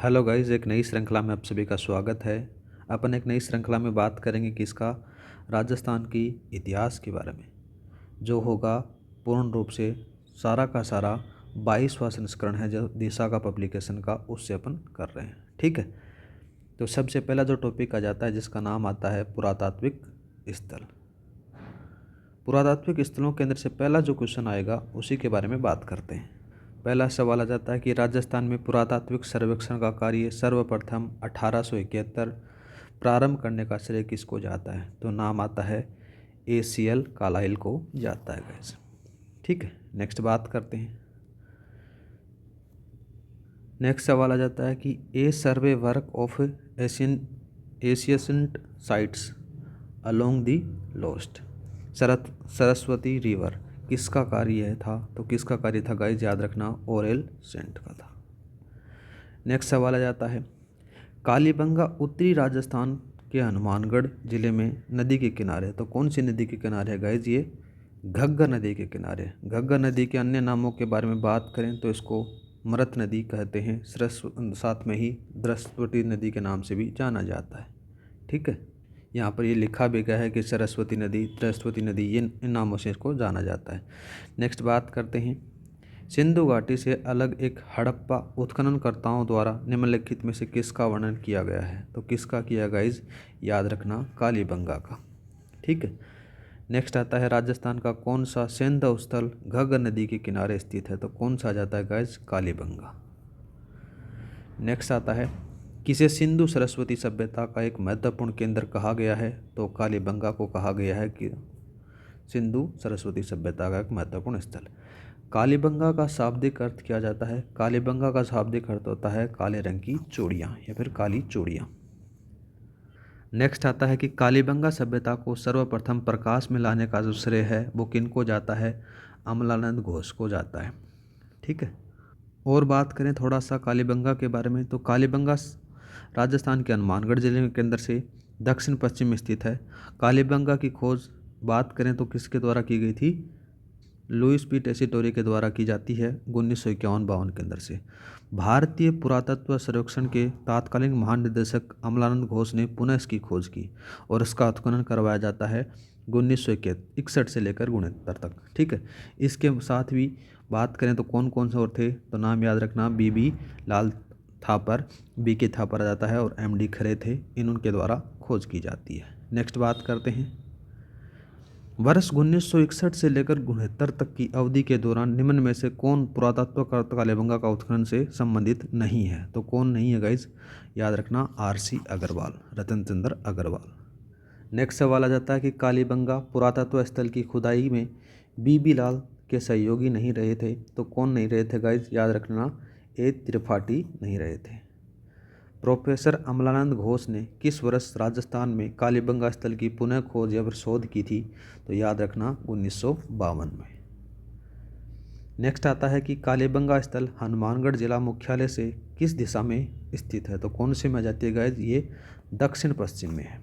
Hello guys, एक नई श्रृंखला में आप सभी का स्वागत है। अपन एक नई श्रृंखला में बात करेंगे किसका, राजस्थान की इतिहास के बारे में, जो होगा पूर्ण रूप से सारा का सारा 22वां संस्करण है जो दिशा का पब्लिकेशन का, उससे अपन कर रहे हैं। ठीक है, तो सबसे पहला जो टॉपिक आ जाता है जिसका नाम आता है पुरातात्विक स्थल। पुरातात्विक स्थलों के अंदर से पहला जो क्वेश्चन आएगा उसी के बारे में बात करते हैं। पहला सवाल आ जाता है कि राजस्थान में पुरातात्विक सर्वेक्षण का कार्य सर्वप्रथम 1871 प्रारंभ करने का श्रेय किसको जाता है? तो नाम आता है ACL कालाइल को जाता है गाइस। ठीक है, नेक्स्ट बात करते हैं। नेक्स्ट सवाल आ जाता है कि a survey work of ancient sites along the lost Saraswati river किसका कार्य था? तो किसका कार्य था गाइस, याद रखना ओरेल सेंट का था। नेक्स्ट सवाल आ जाता है कालीबंगा उत्तरी राजस्थान के हनुमानगढ़ जिले में नदी के किनारे, तो कौन सी नदी के किनारे है गाइस? ये घग्गर नदी के किनारे। घग्गर नदी के अन्य नामों के बारे में बात करें तो इसको मृत नदी कहते हैं, साथ में ही सरस्वती नदी के नाम से भी जाना जाता है। ठीक है, यहाँ पर ये लिखा भी गया है कि सरस्वती नदी ये इन नामों से इसको जाना जाता है। नेक्स्ट बात करते हैं सिंधु घाटी से अलग एक हड़प्पा उत्खननकर्ताओं द्वारा निम्नलिखित में से किसका वर्णन किया गया है? तो किसका किया गाइज, याद रखना कालीबंगा का। ठीक है, नेक्स्ट आता है राजस्थान का कौन सा सैंधव स्थल घग्गर नदी के किनारे स्थित है? तो कौन सा आ जाता है गाइज, कालीबंगा। नेक्स्ट आता है किसे सिंधु सरस्वती सभ्यता का एक महत्वपूर्ण केंद्र कहा गया है? तो कालीबंगा को कहा गया है कि सिंधु सरस्वती सभ्यता का एक महत्वपूर्ण स्थल। कालीबंगा का शाब्दिक अर्थ क्या जाता है? कालीबंगा का शाब्दिक अर्थ होता है काले रंग की चूड़ियाँ या फिर काली चूड़ियाँ। नेक्स्ट आता है कि कालीबंगा सभ्यता को सर्वप्रथम प्रकाश में लाने का जो श्रेय है वो किनको जाता है? अमलानंद घोष को जाता है। ठीक है, और बात करें थोड़ा सा कालीबंगा के बारे में, तो कालीबंगा राजस्थान के हनुमानगढ़ जिले के अंदर से दक्षिण पश्चिम में स्थित है। कालीबंगा की खोज बात करें तो किसके द्वारा की गई थी? लुईस पी टेसीटोरी के द्वारा की जाती है 1951-52 के अंदर से। भारतीय पुरातत्व सर्वेक्षण के तत्कालीन महानिदेशक अमलानंद घोष ने पुनः इसकी खोज की और इसका उत्खनन करवाया जाता है 1961 से लेकर 69 तक। ठीक है, इसके साथ भी बात करें तो कौन कौन से और थे? तो नाम याद रखना BB लाल थापर, BK थापर आ जाता है और MD खरे थे, उनके द्वारा खोज की जाती है। नेक्स्ट बात करते हैं वर्ष 1961 से लेकर 69 तक की अवधि के दौरान निम्न में से कौन पुरातत्वकर्ता कालीबंगा का उत्खनन से संबंधित नहीं है? तो कौन नहीं है गाइज, याद रखना RC अग्रवाल, रतन चंद्र अग्रवाल। नेक्स्ट सवाल आ जाता है कि कालीबंगा पुरातत्व स्थल की खुदाई में BB लाल के सहयोगी नहीं रहे थे, तो कौन नहीं रहे थे गाइज, याद रखना A त्रिपाठी नहीं रहे थे। प्रोफेसर अमलानंद घोष ने किस वर्ष राजस्थान में कालीबंगा स्थल की पुनः खोज या फिर शोध की थी? तो याद रखना 1952 में। नेक्स्ट आता है कि कालीबंगा स्थल हनुमानगढ़ जिला मुख्यालय से किस दिशा में स्थित है? तो कौन से में आ जाती है गाइज, ये दक्षिण पश्चिम में है।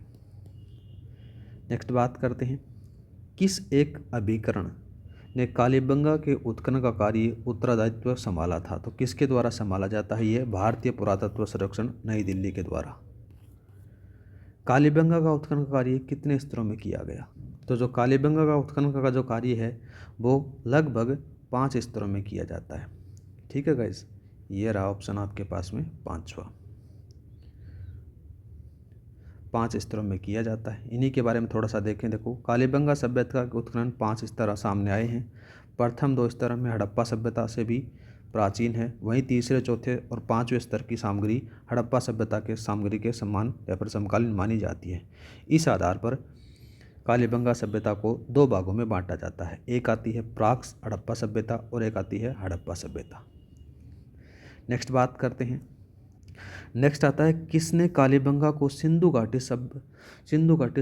नेक्स्ट बात करते हैं किस एक अभिकरण ने कालीबंगा के उत्खनन का कार्य उत्तरदायित्व संभाला था? तो किसके द्वारा संभाला जाता है? ये भारतीय पुरातत्व सर्वेक्षण नई दिल्ली के द्वारा। कालीबंगा का उत्खनन का कार्य कितने स्तरों में किया गया? तो जो कालीबंगा का उत्खनन का जो कार्य है वो लगभग 5 स्तरों में किया जाता है। ठीक है गाइस, ये रहा ऑप्शन आपके पास में 5वां, 5 स्तरों में किया जाता है। इन्हीं के बारे में थोड़ा सा देखें। देखो, कालीबंगा सभ्यता के उत्खनन 5 स्तर सामने आए हैं। प्रथम 2 स्तर में हड़प्पा सभ्यता से भी प्राचीन है, वहीं तीसरे, चौथे और 5वें स्तर की सामग्री हड़प्पा सभ्यता के सामग्री के समान या फिर समकालीन मानी जाती है। इस आधार पर कालीबंगा सभ्यता को 2 भागों में बांटा जाता है। एक आती है प्राक हड़प्पा सभ्यता और एक आती है हड़प्पा सभ्यता। नेक्स्ट बात करते हैं। नेक्स्ट आता है किसने कालीबंगा को सिंधु घाटी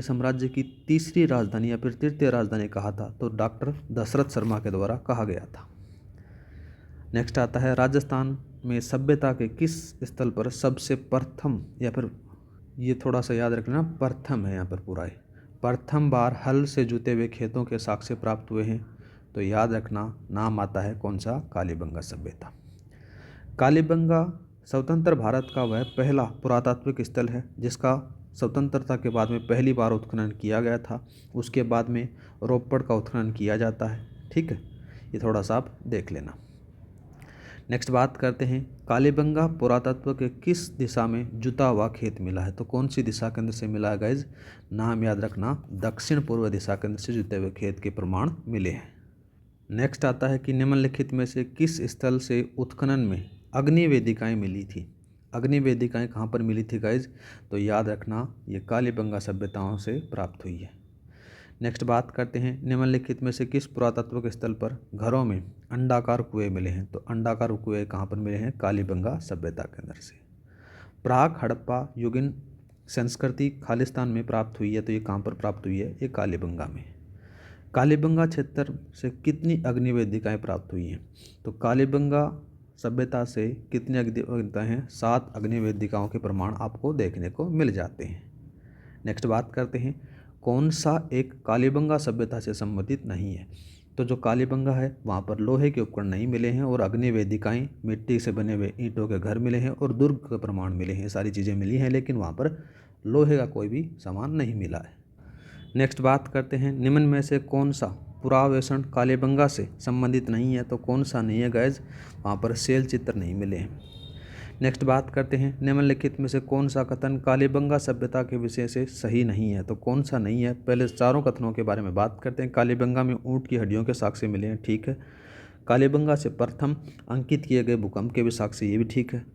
साम्राज्य की तीसरी राजधानी या फिर तृतीय राजधानी कहा था? तो डॉक्टर दशरथ शर्मा के द्वारा कहा गया था। नेक्स्ट आता है राजस्थान में सभ्यता के किस स्थल पर सबसे प्रथम, या फिर ये थोड़ा सा याद रखना प्रथम है यहाँ पर पूरा है, प्रथम बार हल से जुते हुए खेतों के साक्ष्य प्राप्त हुए हैं? तो याद रखना नाम आता है कौन सा, कालीबंगा सभ्यता। कालीबंगा स्वतंत्र भारत का वह पहला पुरातात्विक स्थल है जिसका स्वतंत्रता के बाद में पहली बार उत्खनन किया गया था। उसके बाद में रोपड़ का उत्खनन किया जाता है। ठीक है, ये थोड़ा सा आप देख लेना। नेक्स्ट बात करते हैं, कालीबंगा पुरातत्व के किस दिशा में जुता हुआ खेत मिला है? तो कौन सी दिशा के अंदर से मिला है गाइज? नाम याद रखना, दक्षिण पूर्व दिशा के अंदर से जुते हुए खेत के प्रमाण मिले हैं। नेक्स्ट आता है कि निम्नलिखित में से किस स्थल से उत्खनन में अग्नि वेदिकाएँ मिली थी? अग्नि वेदिकाएँ कहाँ पर मिली थी गाइज? तो याद रखना, ये कालीबंगा सभ्यताओं से प्राप्त हुई है। नेक्स्ट बात करते हैं, निम्नलिखित में से किस पुरातात्विक स्थल पर घरों में अंडाकार कुएं मिले हैं? तो अंडाकार कुएं कहाँ पर मिले हैं? कालीबंगा सभ्यता के अंदर से। प्राक हड़प्पा युगीन संस्कृति खालिस्तान में प्राप्त हुई है, तो ये कहाँ पर प्राप्त हुई है? ये कालीबंगा में। कालीबंगा क्षेत्र से कितनी अग्नि वेदिकाएँ प्राप्त हुई हैं? तो कालीबंगा सभ्यता से कितनी अग्नि हैं? 7 अग्नि वेदिकाओं के प्रमाण आपको देखने को मिल जाते हैं। नेक्स्ट बात करते हैं, कौन सा एक कालीबंगा सभ्यता से संबंधित नहीं है? तो जो कालीबंगा है वहाँ पर लोहे के उपकरण नहीं मिले हैं और अग्नि वेदिकाएँ, मिट्टी से बने हुए ईंटों के घर मिले हैं और दुर्ग के प्रमाण मिले हैं। सारी चीज़ें मिली हैं, लेकिन वहाँ पर लोहे का कोई भी सामान नहीं मिला है। नेक्स्ट बात करते हैं, निम्न में से कौन सा पुरावेषण कालीबंगा से संबंधित नहीं है? तो कौन सा नहीं है गाइज? वहाँ पर शैल चित्र नहीं मिले हैं। नेक्स्ट बात करते हैं, निम्नलिखित में से कौन सा कथन कालीबंगा सभ्यता के विषय से सही नहीं है? तो कौन सा नहीं है? पहले चारों कथनों के बारे में बात करते हैं। कालीबंगा में ऊँट की हड्डियों के साक्ष्य मिले हैं, ठीक है। कालीबंगा से प्रथम अंकित किए गए भूकंप के भी साक्ष्य, ये भी ठीक है।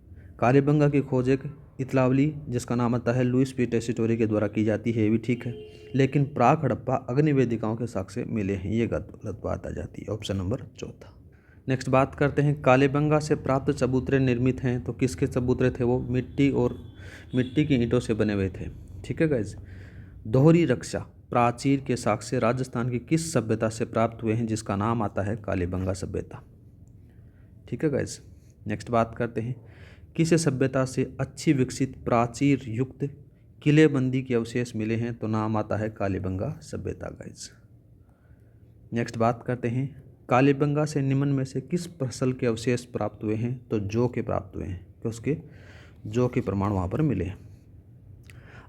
कालीबंगा की खोज एक इतलावली जिसका नाम आता है लुइस पी टेसिटोरी के द्वारा की जाती है, ये भी ठीक है। लेकिन प्राक हड़प्पा अग्नि वेदिकाओं के साक्ष्य मिले हैं, ये गलत बात आ जाती है। ऑप्शन नंबर चौथा। नेक्स्ट बात करते हैं, कालीबंगा से प्राप्त चबूतरे निर्मित हैं, तो किसके चबूतरे थे वो? मिट्टी की ईंटों से बने हुए थे, ठीक है गाइज। दोहरी रक्षा प्राचीर के साक्ष्य राजस्थान की किस सभ्यता से प्राप्त हुए हैं, जिसका नाम आता है कालीबंगा सभ्यता, ठीक है गाइज। नेक्स्ट बात करते हैं, किस सभ्यता से अच्छी विकसित प्राचीर युक्त किलेबंदी के अवशेष मिले हैं? तो नाम आता है कालीबंगा सभ्यता गाइज। नेक्स्ट बात करते हैं, कालीबंगा से निम्न में से किस फसल के अवशेष प्राप्त हुए हैं? तो जौ के प्राप्त हुए हैं, कि उसके जौ के प्रमाण वहाँ पर मिले हैं।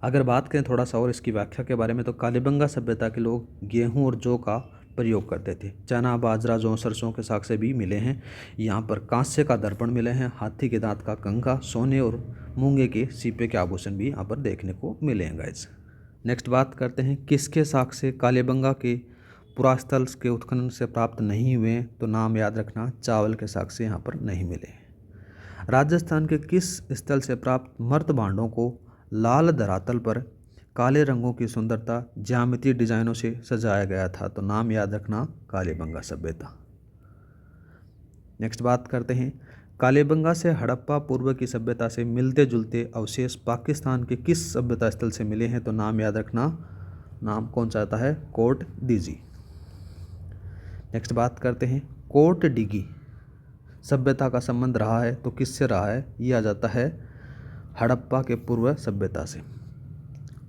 अगर बात करें थोड़ा सा और इसकी व्याख्या के बारे में, तो कालीबंगा सभ्यता के लोग गेहूं और जौ का प्रयोग करते थे। चना, बाजरा, जौ, सरसों के साक्ष्य भी मिले हैं। यहाँ पर कांस्य का दर्पण मिले हैं, हाथी के दांत का कंघा, सोने और मूंगे के सीपे के आभूषण भी यहाँ पर देखने को मिले हैं गाइज। नेक्स्ट बात करते हैं, किसके साक्ष्य कालीबंगा के पुरास्थल के उत्खनन से प्राप्त नहीं हुए? तो नाम याद रखना, चावल के साक्ष्य यहाँ पर नहीं मिले। राजस्थान के किस स्थल से प्राप्त मर्त भांडों को लाल धरातल पर काले रंगों की सुंदरता ज्यामितीय डिजाइनों से सजाया गया था? तो नाम याद रखना, कालीबंगा सभ्यता। नेक्स्ट बात करते हैं, कालीबंगा से हड़प्पा पूर्व की सभ्यता से मिलते जुलते अवशेष पाकिस्तान के किस सभ्यता स्थल से मिले हैं? तो नाम याद रखना, नाम कौन सा आता है? Coat DG. नेक्स्ट बात करते हैं, कोट डिगी सभ्यता का संबंध रहा है तो किससे रहा है? ये आ जाता है हड़प्पा के पूर्व सभ्यता से।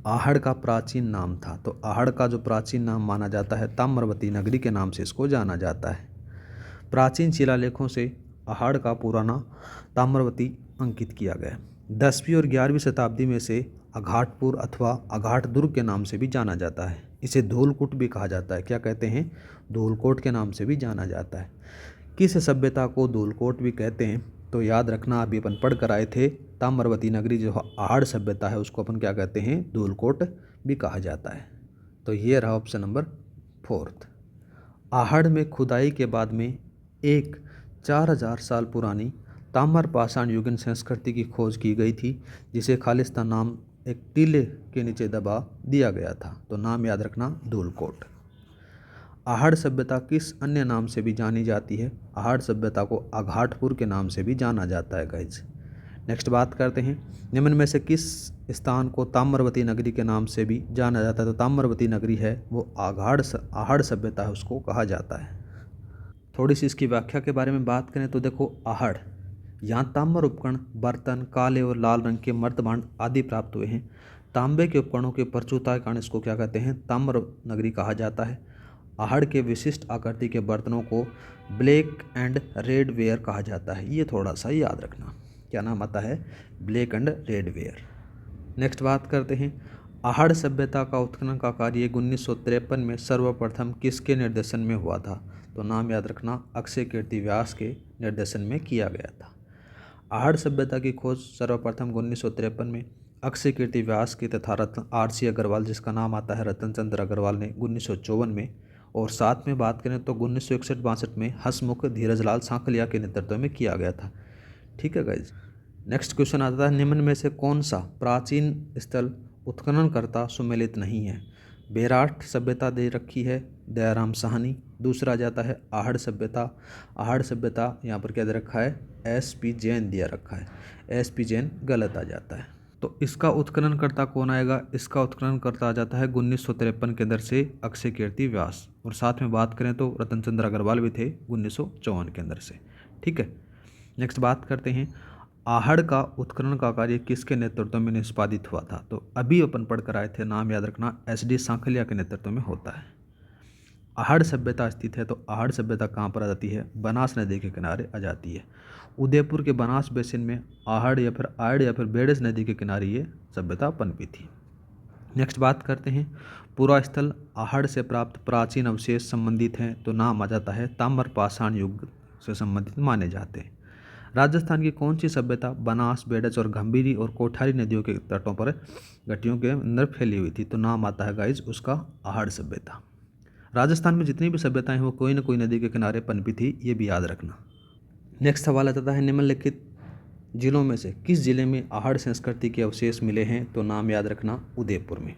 आहड़ का प्राचीन नाम था, तो आहड़ का जो प्राचीन नाम माना जाता है ताम्रवती नगरी के नाम से इसको जाना जाता है। प्राचीन शिलालेखों से आहड़ का पुराना ताम्रवती अंकित किया गया। 10वीं और 11वीं शताब्दी में से अघाटपुर अथवा अघाट दुर्ग के नाम से भी जाना जाता है। इसे धूलकुट भी कहा जाता है। क्या कहते हैं? धूलकोट के नाम से भी जाना जाता है। किस सभ्यता को धूलकोट भी कहते हैं? तो याद रखना, अभी अपन पढ़ कर आए थे, ताम्रवती नगरी जो आहड़ सभ्यता है उसको अपन क्या कहते हैं? धूलकोट भी कहा जाता है। तो ये रहा ऑप्शन नंबर 4। आहड़ में खुदाई के बाद में एक 4000 साल पुरानी ताम्र पाषाण युगीन संस्कृति की खोज की गई थी, जिसे खालिस्तान नाम एक टीले के नीचे दबा दिया गया था। तो नाम याद रखना, धूलकोट। आहड़ सभ्यता किस अन्य नाम से भी जानी जाती है? आहड़ सभ्यता को अघाटपुर के नाम से भी जाना जाता है गाइज। नेक्स्ट बात करते हैं, निम्न में से किस स्थान को ताम्रवती नगरी के नाम से भी जाना जाता है? तो ताम्रवती नगरी है वो आहड़ सभ्यता है उसको कहा जाता है। थोड़ी सी इसकी व्याख्या के बारे में बात करें तो देखो, आहड़ यहाँ ताम्र उपकरण, बर्तन, काले और लाल रंग के मर्तभांड आदि प्राप्त हुए हैं। तांबे के उपकरणों के प्रचुरता के कारण इसको क्या कहते हैं? ताम्र नगरी कहा जाता है। आहड़ के विशिष्ट आकृति के बर्तनों को ब्लैक एंड रेड वेयर कहा जाता है। ये थोड़ा सा याद रखना। क्या नाम आता है? Black and red ware. Next बात करते हैं, आहड़ सभ्यता का उत्खनन का कार्य 1953 में सर्वप्रथम किसके निर्देशन में हुआ था? तो नाम याद रखना, अक्षय कीर्ति व्यास के निर्देशन में किया गया था। आहड़ सभ्यता की खोज सर्वप्रथम 1953 में अक्षय कीर्ति व्यास की तथा रतन आर.सी. अग्रवाल, जिसका नाम आता है रतन चंद्र अग्रवाल ने 1954 में, और साथ में बात करें तो 1961-62 में हसमुख धीरजलाल सांकलिया के नेतृत्व में किया गया था। ठीक है गाइज। नेक्स्ट क्वेश्चन आता है, निम्न में से कौन सा प्राचीन स्थल उत्खननकर्ता सुमेलित नहीं है? बेराट सभ्यता दे रखी है, दयाराम साहनी। दूसरा जाता है आहड़ सभ्यता। आहड़ सभ्यता यहाँ पर क्या दे रखा है? एस.पी. जैन दिया रखा है। एस.पी. जैन गलत आ जाता है। तो इसका उत्खननकर्ता कौन आएगा? इसका उत्खननकर्ता आ जाता है 1953 के अंदर से अक्षय कीर्ति व्यास, और साथ में बात करें तो रतन चंद्र अग्रवाल भी थे 1954 के अंदर से। ठीक है। नेक्स्ट बात करते हैं, आहड़ का उत्खनन का कार्य किसके नेतृत्व में निष्पादित हुआ था? तो अभी अपन पढ़कर आए थे, नाम याद रखना, एस.डी. सांकलिया के नेतृत्व में होता है। आहड़ सभ्यता स्थित है, तो आहड़ सभ्यता कहाँ पर आ जाती है? बनास नदी के किनारे आ जाती है। उदयपुर के बनास बेसिन में आहड़ या फिर आयड़ या फिर बेड़स नदी के किनारे ये सभ्यता पनपी थी। नेक्स्ट बात करते हैं, पूरा स्थल आहड़ से प्राप्त प्राचीन अवशेष संबंधित हैं, तो नाम आ जाता है ताम्र पाषाण युग से संबंधित माने जाते हैं। राजस्थान की कौन सी सभ्यता बनास, बेडच और गंभीरी और कोठारी नदियों के तटों पर घाटियों के अंदर फैली हुई थी? तो नाम आता है गाइज उसका आहड़ सभ्यता। राजस्थान में जितनी भी सभ्यताएं हैं वो कोई ना कोई नदी के किनारे पनपी थी, ये भी याद रखना। नेक्स्ट सवाल आता है, निम्नलिखित जिलों में से किस जिले में आहड़ संस्कृति के अवशेष मिले हैं? तो नाम याद रखना, उदयपुर में।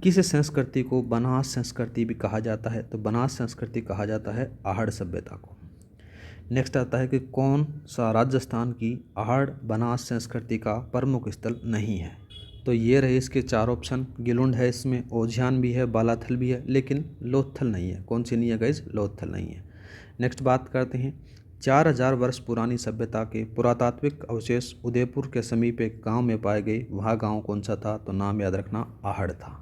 किस संस्कृति को बनास संस्कृति भी कहा जाता है? तो बनास संस्कृति कहा जाता है आहड़ सभ्यता को। नेक्स्ट आता है कि कौन सा राजस्थान की आहड़ बनास संस्कृति का प्रमुख स्थल नहीं है? तो ये रहे इसके चार ऑप्शन। गिलुंड है, इसमें ओजियान भी है, बालाथल भी है, लेकिन लोथल नहीं है। कौन सी नहीं है गाइज? लोथल नहीं है। नेक्स्ट बात करते हैं, 4000 वर्ष पुरानी सभ्यता के पुरातात्विक अवशेष उदयपुर के समीप एक गाँव में पाए गए, वह गाँव कौन सा था? तो नाम याद रखना, आहड़ था।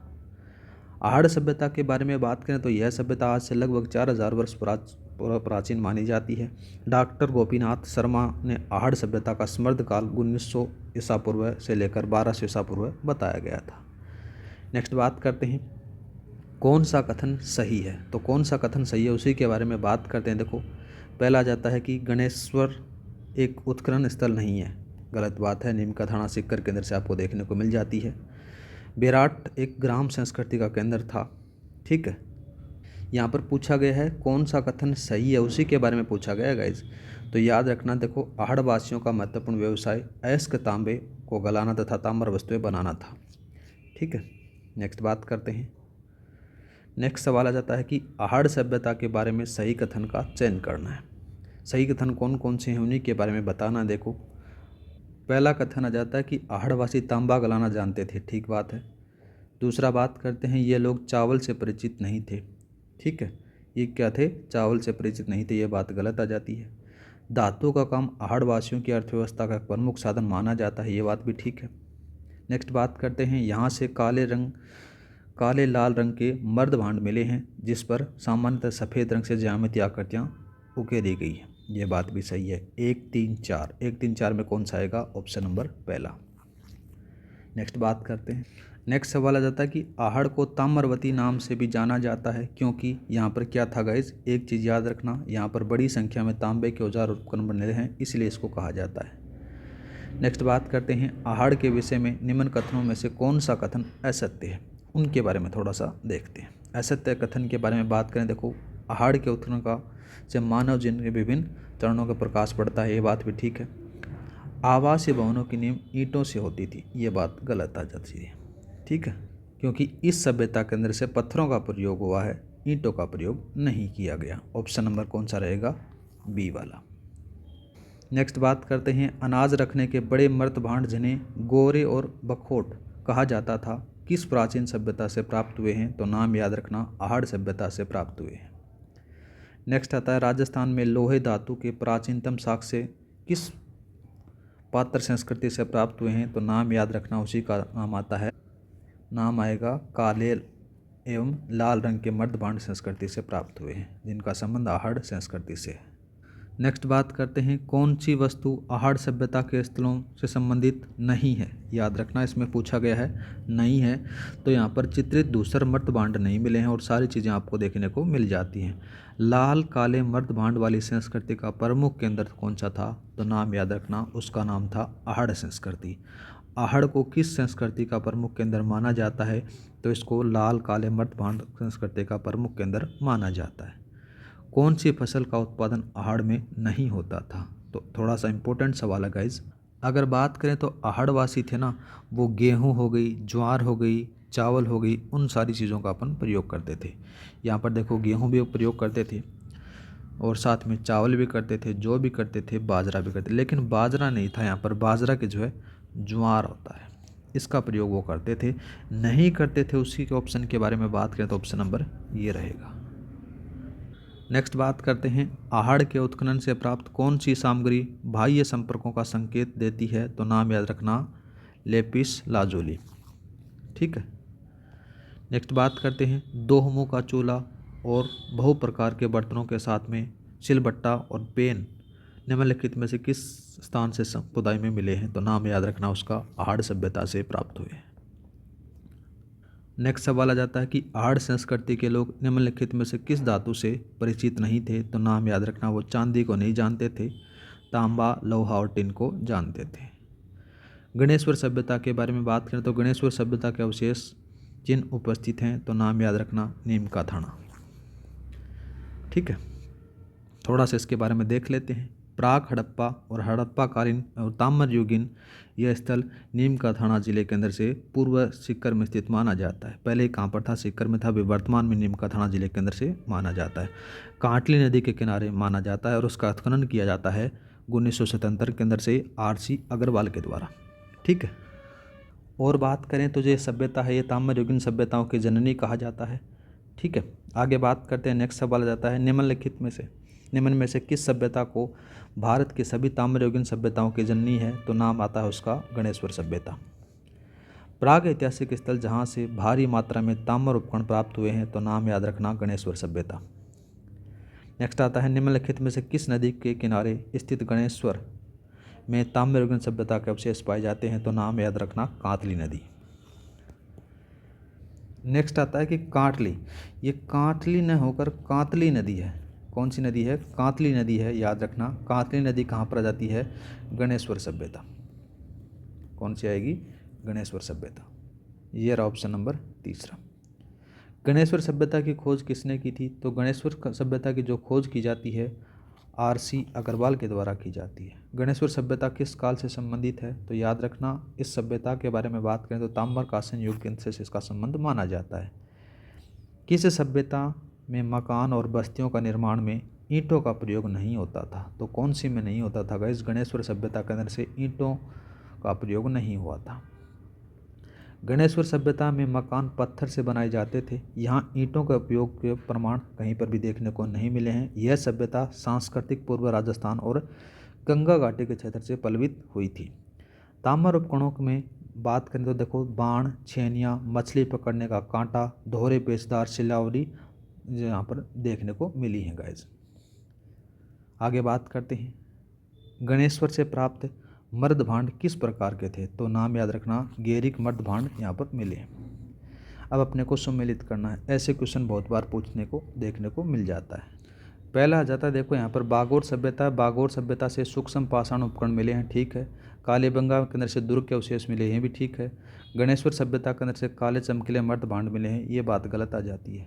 आहड़ सभ्यता के बारे में बात करें तो यह सभ्यता आज से लगभग 4000 वर्ष प्राचीन मानी जाती है। डॉक्टर गोपीनाथ शर्मा ने आहड़ सभ्यता का समृद्ध काल 1900 ईसा पूर्व से लेकर 1200 ईसा पूर्व बताया गया था। नेक्स्ट बात करते हैं, कौन सा कथन सही है? तो कौन सा कथन सही है उसी के बारे में बात करते हैं। देखो, पहला जाता है कि गणेश्वर एक उत्खनन स्थल नहीं है, गलत बात है। नीम का थाना सिक्कर के अंदर से आपको देखने को मिल जाती है। बेराट एक ग्राम संस्कृति का केंद्र था। ठीक है। यहाँ पर पूछा गया है कौन सा कथन सही है, उसी के बारे में पूछा गया है गाइज। तो याद रखना, देखो, आहड़ वासियों का महत्वपूर्ण व्यवसाय अयस्क तांबे को गलाना तथा ताम्र वस्तुएं बनाना था। ठीक है। नेक्स्ट बात करते हैं। नेक्स्ट सवाल आ जाता है कि आहड़ सभ्यता के बारे में सही कथन का चयन करना है। सही कथन कौन कौन से हैं उन्हीं के बारे में बताना। देखो, पहला कथन आ जाता है कि आहड़वासी तांबा गलाना जानते थे। ठीक बात है। दूसरा बात करते हैं, ये लोग चावल से परिचित नहीं थे। ठीक है। ये क्या थे? चावल से परिचित नहीं थे, ये बात गलत आ जाती है। धातु का काम आहड़वासियों की अर्थव्यवस्था का प्रमुख साधन माना जाता है, ये बात भी ठीक है। नेक्स्ट बात करते हैं, यहाँ से काले लाल रंग के मर्द भांड मिले हैं, जिस पर सामान्यतः सफ़ेद रंग से ज्यामितीय आकृतियाँ उकेरी गई है, ये बात भी सही है। 1, 3, 4 1, 3, 4 में कौन सा आएगा? ऑप्शन नंबर पहला। नेक्स्ट बात करते हैं। नेक्स्ट सवाल आ जाता है कि आहड़ को ताम्रवती नाम से भी जाना जाता है, क्योंकि यहाँ पर क्या था गाइज? एक चीज़ याद रखना, यहाँ पर बड़ी संख्या में तांबे के औजार उपकरण बने हैं, इसलिए इसको कहा जाता है। नेक्स्ट बात करते हैं, आहड़ के विषय में निम्न कथनों में से कौन सा कथन असत्य है, उनके बारे में थोड़ा सा देखते हैं। असत्य कथन के बारे में बात करें, देखो, आहड़ के उत्खनन का से मानव जीवन के विभिन्न चरणों का प्रकाश पड़ता है, ये बात भी ठीक है। आवासीय भवनों की नींव ईंटों से होती थी, ये बात गलत आ जाती है। ठीक है, क्योंकि इस सभ्यता के अंदर से पत्थरों का प्रयोग हुआ है, ईंटों का प्रयोग नहीं किया गया। ऑप्शन नंबर कौन सा रहेगा? बी वाला। नेक्स्ट बात करते हैं, अनाज रखने के बड़े मर्द भांड जिन्हें गोरे और बखोट कहा जाता था, किस प्राचीन सभ्यता से प्राप्त हुए हैं? तो नाम याद रखना, आहड़ सभ्यता से प्राप्त हुए हैं। नेक्स्ट आता है, राजस्थान में लोहे धातु के प्राचीनतम साक्ष्य किस पात्र संस्कृति से प्राप्त हुए हैं? तो नाम याद रखना, उसी का नाम आता है, नाम आएगा काले एवं लाल रंग के मर्द भांड संस्कृति से प्राप्त हुए हैं, जिनका संबंध आहड़ संस्कृति से है। नेक्स्ट बात करते हैं, कौन सी वस्तु आहड़ सभ्यता के स्थलों से संबंधित नहीं है। याद रखना इसमें पूछा गया है नहीं है, तो यहाँ पर चित्रित धूसर मर्द भांड नहीं मिले हैं और सारी चीज़ें आपको देखने को मिल जाती हैं। लाल काले मर्द भांड वाली संस्कृति का प्रमुख केंद्र कौन सा था, तो नाम याद रखना उसका नाम था आहड़ संस्कृति। आहड़ को किस संस्कृति का प्रमुख केंद्र माना जाता है, तो इसको लाल काले मर्द भांड संस्कृति का प्रमुख केंद्र माना जाता है। कौन सी फसल का उत्पादन आहड़ में नहीं होता था, तो थोड़ा सा इम्पोर्टेंट सवाल है गाइज। अगर बात करें तो आहड़वासी थे ना, वो गेहूं हो गई, ज्वार हो गई, चावल हो गई, उन सारी चीज़ों का अपन प्रयोग करते थे। यहाँ पर देखो गेहूं भी प्रयोग करते थे और साथ में चावल भी करते थे, जौ भी करते थे, बाजरा भी करते थे, लेकिन बाजरा नहीं था यहाँ पर, बाजरा के जो है ज्वार होता है, इसका प्रयोग वो करते थे। नहीं करते थे उसी के ऑप्शन के बारे में बात करें तो ऑप्शन नंबर ये रहेगा। नेक्स्ट बात करते हैं, आहड़ के उत्खनन से प्राप्त कौन सी सामग्री बाह्य संपर्कों का संकेत देती है, तो नाम याद रखना लेपिस लाजुली। ठीक है। नेक्स्ट बात करते हैं, दो मुंह का चूल्हा और बहु प्रकार के बर्तनों के साथ में सिलबट्टा और पेन निम्नलिखित में से किस स्थान से खुदाई में मिले हैं, तो नाम याद रखना उसका आहड़ सभ्यता से प्राप्त हुए हैं। नेक्स्ट सवाल आ जाता है कि आहड़ संस्कृति के लोग निम्नलिखित में से किस धातु से परिचित नहीं थे, तो नाम याद रखना वो चांदी को नहीं जानते थे, तांबा, लोहा और टिन को जानते थे। गणेश्वर सभ्यता के बारे में बात करें तो गणेश्वर सभ्यता के अवशेष चिन्ह उपस्थित हैं, तो नाम याद रखना नीम का थाना। ठीक है, थोड़ा सा इसके बारे में देख लेते हैं। प्राक हड़प्पा और हड़प्पाकालीन और ताम्र युगीन यह स्थल नीम का थाना जिले के अंदर से पूर्व सीकर में स्थित माना जाता है। पहले कहाँ पर था, सीकर में था, अभी वर्तमान में नीम का थाना जिले के अंदर से माना जाता है। कांटली नदी के किनारे माना जाता है और उसका उत्खनन किया जाता है 1977 के अंदर से RC अग्रवाल के द्वारा। ठीक है। और बात करें तो ये सभ्यता है, ये ताम्र युगीन सभ्यताओं की जननी कहा जाता है। ठीक है, आगे बात करते हैं। नेक्स्ट सवाल आ जाता है, निम्न में से किस सभ्यता को भारत की सभी ताम्र युगीन सभ्यताओं की जननी है, तो नाम आता है उसका गणेश्वर सभ्यता। प्राग ऐतिहासिक स्थल जहाँ से भारी मात्रा में ताम्र उपकरण प्राप्त हुए हैं, तो नाम याद रखना गणेश्वर सभ्यता। नेक्स्ट आता है, निम्नलिखित में से किस नदी के किनारे स्थित गणेश्वर में ताम्र युगीन सभ्यता के अवशेष पाए जाते हैं, तो नाम याद रखना कांतली नदी। नेक्स्ट आता है कि कांटली, ये कांटली न होकर कांतली नदी है। कौन सी नदी है, कांतली नदी है, याद रखना। कांतली नदी कहाँ पर आ जाती है, गणेश्वर सभ्यता। कौन सी आएगी, गणेश्वर सभ्यता। ये रहा ऑप्शन नंबर तीसरा। गणेश्वर सभ्यता की खोज किसने की थी, तो गणेश्वर सभ्यता की जो खोज की जाती है RC अग्रवाल के द्वारा की जाती है। गणेश्वर सभ्यता किस काल से संबंधित है, तो याद रखना इस सभ्यता के बारे में बात करें तो ताम्र कांस्य युग से इसका संबंध माना जाता है। किस सभ्यता में मकान और बस्तियों का निर्माण में ईंटों का प्रयोग नहीं होता था, तो कौन सी में नहीं होता था गाइस, गणेश्वर सभ्यता के अंदर से ईंटों का प्रयोग नहीं हुआ था। गणेश्वर सभ्यता में मकान पत्थर से बनाए जाते थे, यहाँ ईंटों के उपयोग के प्रमाण कहीं पर भी देखने को नहीं मिले हैं। यह सभ्यता सांस्कृतिक पूर्व राजस्थान और गंगा घाटी के क्षेत्र से पल्लवित हुई थी। ताम्र उपकरणों में बात करें तो देखो बाण, छेनियाँ, मछली पकड़ने का कांटा, दोहरे पेचदार शिलावरी यहाँ पर देखने को मिली हैं गाइस। आगे बात करते हैं, गणेश्वर से प्राप्त मर्द भांड किस प्रकार के थे, तो नाम याद रखना गेरिक मर्द भांड यहाँ पर मिले हैं। अब अपने को सम्मिलित करना है, ऐसे क्वेश्चन बहुत बार पूछने को देखने को मिल जाता है। पहला आ जाता है, देखो यहाँ पर बागोर सभ्यता, बागोर सभ्यता से सूक्ष्म पाषाण उपकरण मिले हैं, ठीक है। कालीबंगा के अंदर से दुर्ग के अवशेष मिले हैं, भी ठीक है। गणेश्वर सभ्यता के अंदर से काले चमकीले मर्द भांड मिले हैं, ये बात गलत आ जाती है।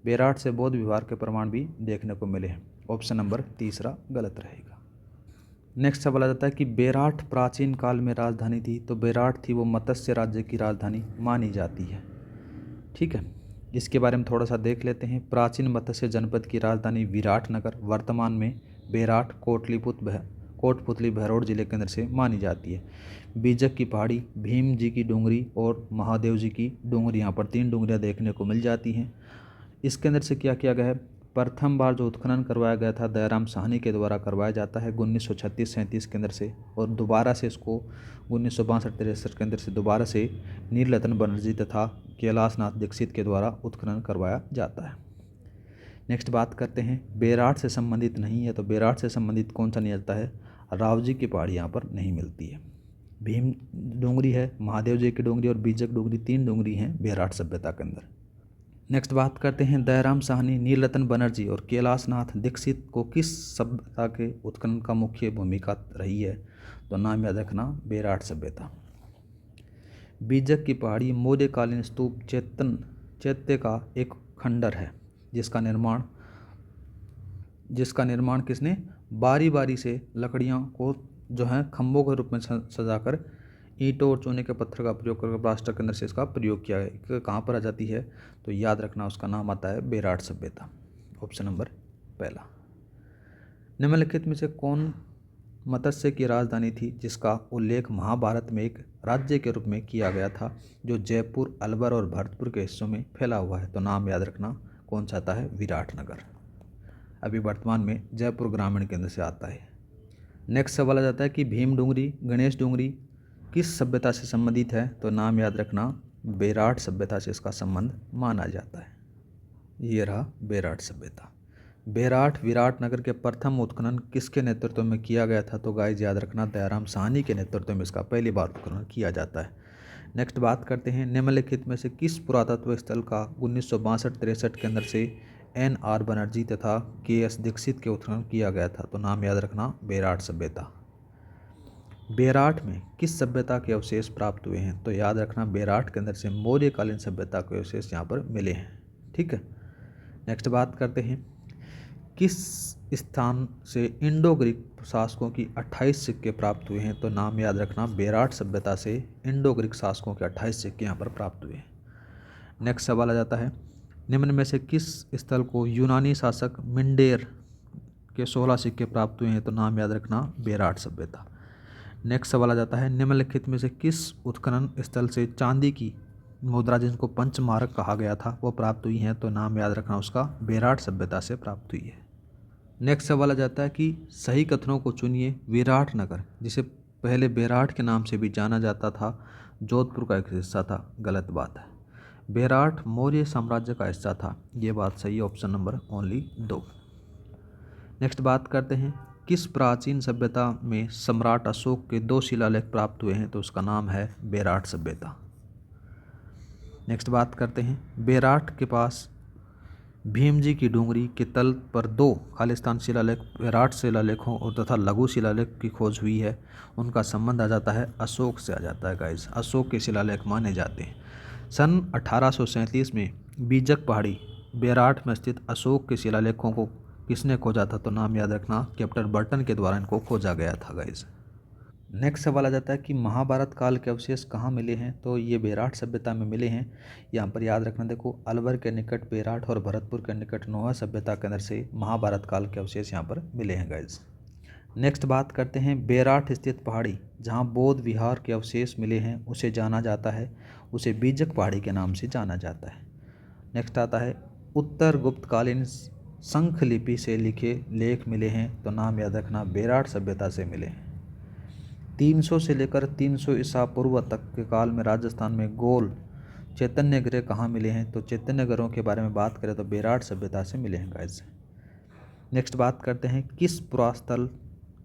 बेराट से बौद्ध विहार के प्रमाण भी देखने को मिले हैं, ऑप्शन नंबर तीसरा गलत रहेगा। नेक्स्ट सवाल आ जाता है कि बेराट प्राचीन काल में राजधानी थी, तो बेराट थी वो मत्स्य राज्य की राजधानी मानी जाती है। ठीक है, इसके बारे में थोड़ा सा देख लेते हैं। प्राचीन मत्स्य जनपद की राजधानी विराटनगर वर्तमान में बेराट कोटपुतली भैरोड जिले के अंदर से मानी जाती है। बीजक की पहाड़ी, भीम जी की डूंगरी और महादेव जी की डूंगरी, यहाँ पर 3 डूंगरियाँ देखने को मिल जाती हैं। इसके अंदर से क्या किया गया है, प्रथम बार जो उत्खनन करवाया गया था दयाराम साहनी के द्वारा करवाया जाता है 1936-37 के अंदर से, और दोबारा से इसको 1962-63 के अंदर से दोबारा से नीलरतन बनर्जी तथा कैलाशनाथ दीक्षित के द्वारा उत्खनन करवाया जाता है। नेक्स्ट बात करते हैं बेराट से संबंधित नहीं है, तो बेराट से संबंधित कौन सा नहीं आता है, रावजी की पहाड़ी यहाँ पर नहीं मिलती है। भीम डोंगरी है, महादेव जी की डोंगरी और बीजक डोंगरी, 3 डोंगरी हैं बेराट सभ्यता के अंदर। नेक्स्ट बात करते हैं दयाराम साहनी, नीलरतन बनर्जी और कैलाशनाथ दीक्षित को किस सभ्यता के उत्खनन का मुख्य भूमिका रही है, तो नाम याद रखना बेराट सभ्यता। बीजक की पहाड़ी मौर्यकालीन स्तूप चैत्य का एक खंडर है जिसका निर्माण किसने, बारी बारी से लकड़ियों को जो है खंभों के रूप में सजाकर ईंटों और चूने के पत्थर का प्रयोग करके प्लास्टर के अंदर से इसका प्रयोग किया है। कहाँ पर आ जाती है, तो याद रखना उसका नाम आता है बेराट सभ्यता। ऑप्शन नंबर पहला। निम्नलिखित में से कौन मत्स्य की राजधानी थी जिसका उल्लेख महाभारत में एक राज्य के रूप में किया गया था जो जयपुर, अलवर और भरतपुर के हिस्सों में फैला हुआ है, तो नाम याद रखना कौन सा आता है, विराटनगर। अभी वर्तमान में जयपुर ग्रामीण केंद्र से आता है। नेक्स्ट सवाल आ जाता है कि भीम डोंगरी, गणेश डोंगरी किस सभ्यता से संबंधित है, तो नाम याद रखना बेराट सभ्यता से इसका संबंध माना जाता है। ये रहा बेराट सभ्यता। बेराट विराटनगर के प्रथम उत्खनन किसके नेतृत्व में किया गया था, तो गाइस याद रखना दयाराम साहनी के नेतृत्व में इसका पहली बार उत्खनन किया जाता है। नेक्स्ट बात करते हैं निम्नलिखित में से किस पुरातत्व स्थल का 1962-63 के अंदर से NR बनर्जी तथा KS दीक्षित के उत्खनन किया गया था, तो नाम याद रखना बेराट सभ्यता। बेराट में किस सभ्यता के अवशेष प्राप्त हुए हैं, तो याद रखना बेराट के अंदर से मौर्यकालीन सभ्यता के अवशेष यहाँ पर मिले हैं। ठीक है। नेक्स्ट बात करते हैं किस स्थान से इंडो ग्रीक शासकों की 28 सिक्के प्राप्त हुए हैं, तो नाम याद रखना बेराट सभ्यता से इंडो ग्रीक शासकों के 28 सिक्के यहाँ पर प्राप्त हुए हैं। नेक्स्ट सवाल आ जाता है निम्न में से किस स्थल को यूनानी शासक मिंडेर के 16 सिक्के प्राप्त हुए हैं, तो नाम याद रखना बेराट सभ्यता। नेक्स्ट सवाल आ जाता है निम्नलिखित में से किस उत्खनन स्थल से चांदी की मुद्रा जिनको पंचमारक कहा गया था वो प्राप्त हुई हैं, तो नाम याद रखना उसका बेराट सभ्यता से प्राप्त हुई है। नेक्स्ट सवाल आ जाता है कि सही कथनों को चुनिए। विराटनगर जिसे पहले बेराट के नाम से भी जाना जाता था जोधपुर का एक हिस्सा था, गलत बात है। बेराट मौर्य साम्राज्य का हिस्सा था, ये बात सही है। Option number only 2। नेक्स्ट बात करते हैं किस प्राचीन सभ्यता में सम्राट अशोक के 2 शिलालेख प्राप्त हुए हैं, तो उसका नाम है बेराट सभ्यता। नेक्स्ट बात करते हैं बेराट के पास भीम जी की डोंगरी के तल पर 2 खालिस्तान शिलालेख बेराट शिलालेखों और तथा लघु शिलालेख की खोज हुई है, उनका संबंध आ जाता है अशोक से आ जाता है गाइस, अशोक के शिलालेख माने जाते हैं। सन 1837 में बीजक पहाड़ी बेराट में स्थित अशोक के शिलालेखों को किसने खोजा था, तो नाम याद रखना कैप्टन बर्टन के द्वारा इनको खोजा गया था गाइस। नेक्स्ट सवाल आ जाता है कि महाभारत काल के अवशेष कहाँ मिले हैं, तो ये बेराट सभ्यता में मिले हैं। यहाँ पर याद रखना, देखो अलवर के निकट बेराट और भरतपुर के निकट नोआ सभ्यता के अंदर से महाभारत काल के अवशेष यहाँ पर मिले हैं गाइस। नेक्स्ट बात करते हैं बेराट स्थित पहाड़ी जहाँ बौद्ध विहार के अवशेष मिले हैं उसे जाना जाता है, उसे बीजक पहाड़ी के नाम से जाना जाता है। नेक्स्ट आता है उत्तर गुप्तकालीन शंख लिपि से लिखे लेख मिले हैं, तो नाम याद रखना बेराट सभ्यता से मिले हैं। 300 से लेकर 300 ईसा पूर्व तक के काल में राजस्थान में गोल चैतन्य गृह कहाँ मिले हैं, तो चैतन्य गृहों के बारे में बात करें तो बेराट सभ्यता से मिले हैं गाइस। नेक्स्ट बात करते हैं किस पुरास्थल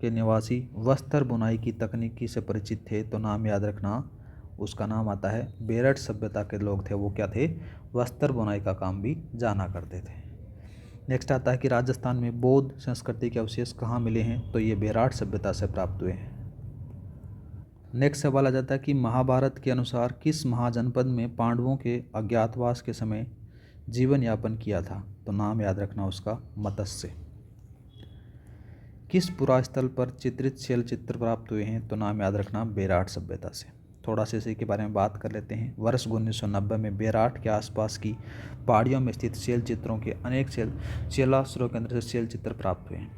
के निवासी वस्त्र बुनाई की तकनीकी से परिचित थे, तो नाम याद रखना उसका नाम आता है बेरठ सभ्यता के लोग थे, वो क्या थे, वस्त्र बुनाई का काम भी जाना करते थे। नेक्स्ट आता है कि राजस्थान में बौद्ध संस्कृति के अवशेष कहाँ मिले हैं, तो ये बेराट सभ्यता से प्राप्त हुए हैं। नेक्स्ट सवाल आ जाता है कि महाभारत के अनुसार किस महाजनपद में पांडवों के अज्ञातवास के समय जीवन यापन किया था, तो नाम याद रखना उसका मत्स्य। किस पुरास्थल पर चित्रित शैल चित्र प्राप्त हुए हैं, तो नाम याद रखना बेराट सभ्यता से। थोड़ा सा इसी के बारे में बात कर लेते हैं। वर्ष 1990 में बेराट के आसपास की पहाड़ियों में स्थित शैल चित्रों के अनेक शैलाश्रयों के अंदर से शैल चित्र प्राप्त हुए हैं।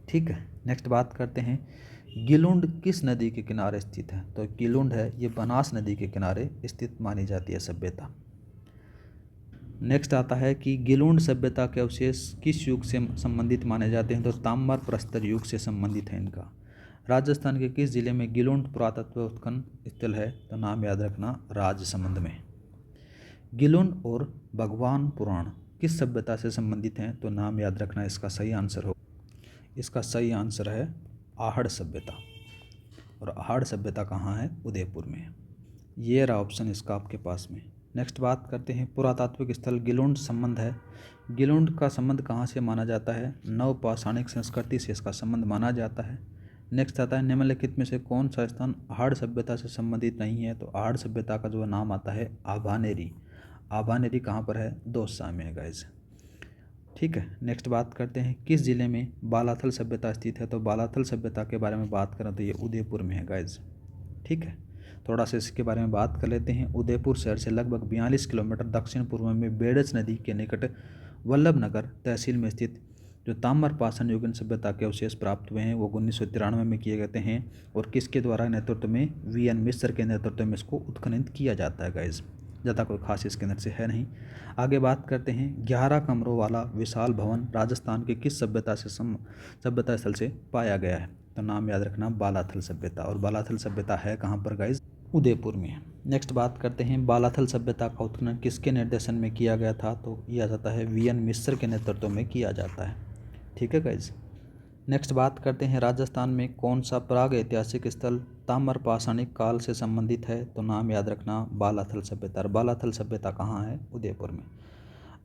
ठीक है। नेक्स्ट बात करते हैं गिलुंड किस नदी के किनारे स्थित है, तो गिलुंड है ये बनास नदी के किनारे स्थित मानी जाती है सभ्यता। नेक्स्ट आता है कि गिलुंड सभ्यता के अवशेष किस युग से संबंधित माने जाते हैं, तो ताम्र प्रस्तर युग से संबंधित है इनका। राजस्थान के किस जिले में गिलुंड पुरातत्व उत्खनन स्थल है, तो नाम याद रखना राजसमंद में। गिलुंड और भगवान पुराण किस सभ्यता से संबंधित हैं, तो नाम याद रखना इसका सही आंसर हो। इसका सही आंसर है आहड़ सभ्यता। और आहड़ सभ्यता कहाँ है, उदयपुर में है। ये रहा ऑप्शन इसका आपके पास में। नेक्स्ट बात करते हैं पुरातात्विक स्थल गिलोंड संबंध है। गिलोंड का संबंध कहाँ से माना जाता है, नवपाषाणिक संस्कृति से इसका संबंध माना जाता है। नेक्स्ट आता है निम्नलिखित में से कौन सा स्थान आहड़ सभ्यता से संबंधित नहीं है, तो आहड़ सभ्यता का जो नाम आता है आभानेरी। आभानेरी कहाँ पर है, दौसा में है गाइस। ठीक है, नेक्स्ट बात करते हैं किस जिले में बालाथल सभ्यता स्थित है, तो बालाथल सभ्यता के बारे में बात करें तो ये उदयपुर में है गाइस। ठीक है, थोड़ा सा इसके बारे में बात कर लेते हैं। उदयपुर शहर से लगभग 42 किलोमीटर दक्षिण पूर्व में बेड़ज नदी के निकट वल्लभनगर तहसील में स्थित जो ताम्रपाषाण युगीन सभ्यता के अवशेष प्राप्त हुए हैं वो 1993 में किए गए हैं। और किसके द्वारा नेतृत्व में, वी एन मिश्र के नेतृत्व में इसको उत्खनन किया जाता है गाइस। ज़्यादा कोई खास इसके अंदर से है नहीं। आगे बात करते हैं 11 कमरों वाला विशाल भवन राजस्थान के किस सभ्यता स्थल से पाया गया है, तो नाम याद रखना बालाथल सभ्यता। और बालाथल सभ्यता है कहाँ पर गाइस, उदयपुर में है। नेक्स्ट बात करते हैं बालाथल सभ्यता का उत्खनन किसके निर्देशन में किया गया था, तो यह जाता है वी एन मिश्र के नेतृत्व में किया जाता है। ठीक है गाइस। नेक्स्ट बात करते हैं राजस्थान में कौन सा प्राग ऐतिहासिक स्थल ताम्रपाषाणिक काल से संबंधित है, तो नाम याद रखना बालाथल सभ्यता। और बालाथल सभ्यता कहाँ है, उदयपुर में।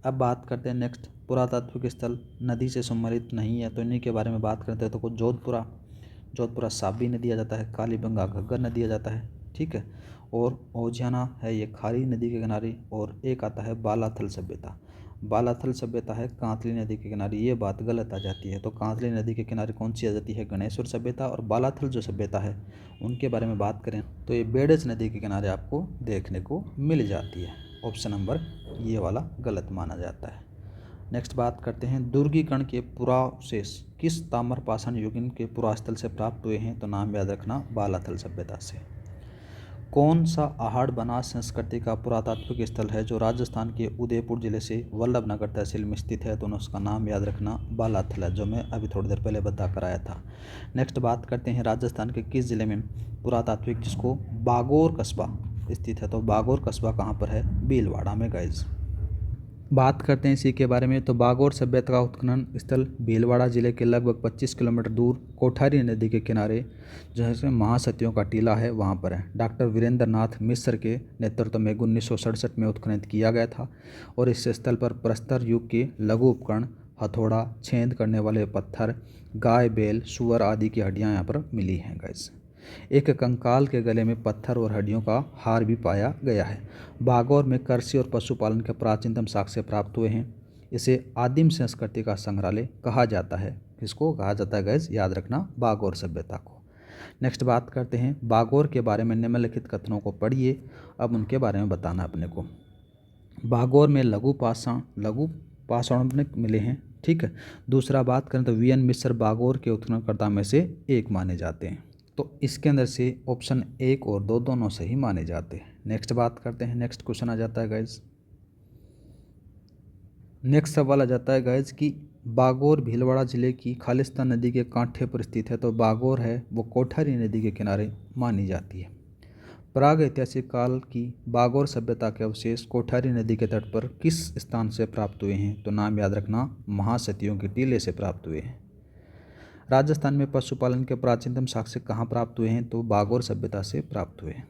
अब बात करते हैं नेक्स्ट पुरातात्विक स्थल नदी से सम्मिलित नहीं है, तो इन्हीं के बारे में बात करते हैं। तो कुछ जोधपुरा साबी नदी आ जाता है, कालीबंगा घग्गर नदी आ जाता है। ठीक है, और ओजियाना है ये खारी नदी के किनारे। और एक आता है बालाथल सभ्यता। बालाथल सभ्यता है कांतली नदी के किनारे। ये बात गलत आ जाती है, तो कांतली नदी के किनारे कौन सी आ जाती है, गणेश्वर सभ्यता। और बालाथल जो सभ्यता है उनके बारे में बात करें तो ये बेड़ज नदी के किनारे आपको देखने को मिल जाती है। ऑप्शन नंबर ये वाला गलत माना जाता है। नेक्स्ट बात करते हैं दुर्गीकरण के पुरावशेष किस ताम्रपाषाण युगीन के पुरास्थल से प्राप्त हुए हैं, तो नाम याद रखना बालाथल सभ्यता से। कौन सा आहड़ बनास संस्कृति का पुरातात्विक स्थल है जो राजस्थान के उदयपुर जिले से वल्लभनगर तहसील में स्थित है, तो उसका नाम याद रखना बालाथल है, जो मैं अभी थोड़ी देर पहले बता कर आया था। नेक्स्ट बात करते हैं राजस्थान के किस जिले में पुरातात्विक जिसको बागोर कस्बा स्थित है, तो बागोर कस्बा कहाँ पर है, भीलवाड़ा में गाइज। बात करते हैं इसी के बारे में, तो बागोर सभ्यता का उत्खनन स्थल भीलवाड़ा जिले के लगभग 25 किलोमीटर दूर कोठारी नदी के किनारे जैसे महासतियों का टीला है वहाँ पर है। डॉक्टर वीरेंद्र नाथ मिश्र के नेतृत्व में 1967 में उत्खनन किया गया था। और इस स्थल पर प्रस्तर युग के लघु उपकरण, हथौड़ा, छेद करने वाले पत्थर, गाय, बैल, सुअर आदि की हड्डियाँ यहाँ पर मिली हैं गाइस। एक कंकाल के गले में पत्थर और हड्डियों का हार भी पाया गया है। बागौर में कृषि और पशुपालन के प्राचीनतम साक्ष्य प्राप्त हुए हैं। इसे आदिम संस्कृति का संग्रहालय कहा जाता है। किसको कहा जाता है गाइस, याद रखना बागौर सभ्यता को। नेक्स्ट बात करते हैं बागौर के बारे में निम्नलिखित कथनों को पढ़िए, अब उनके बारे में बताना अपने को। बागौर में लघु पाषाण मिले हैं। ठीक है, दूसरा बात करें तो वी एन मिश्र बागौर के उत्खननकर्ता में से एक माने जाते हैं। तो इसके अंदर से ऑप्शन 1 और 2 दोनों सही माने जाते हैं। नेक्स्ट बात करते हैं, नेक्स्ट क्वेश्चन आ जाता है गाइज। नेक्स्ट सवाल आ जाता है गाइज कि बागौर भीलवाड़ा जिले की खालिस्तान नदी के कांठे पर स्थित है, तो बागौर है वो कोठारी नदी के किनारे मानी जाती है। प्राग ऐतिहासिक काल की बागौर सभ्यता के अवशेष कोठारी नदी के तट पर किस स्थान से प्राप्त हुए हैं, तो नाम याद रखना महासतियों के टीले से प्राप्त हुए हैं। राजस्थान में पशुपालन के प्राचीनतम साक्ष्य कहाँ प्राप्त हुए हैं, तो बागौर सभ्यता से प्राप्त हुए हैं।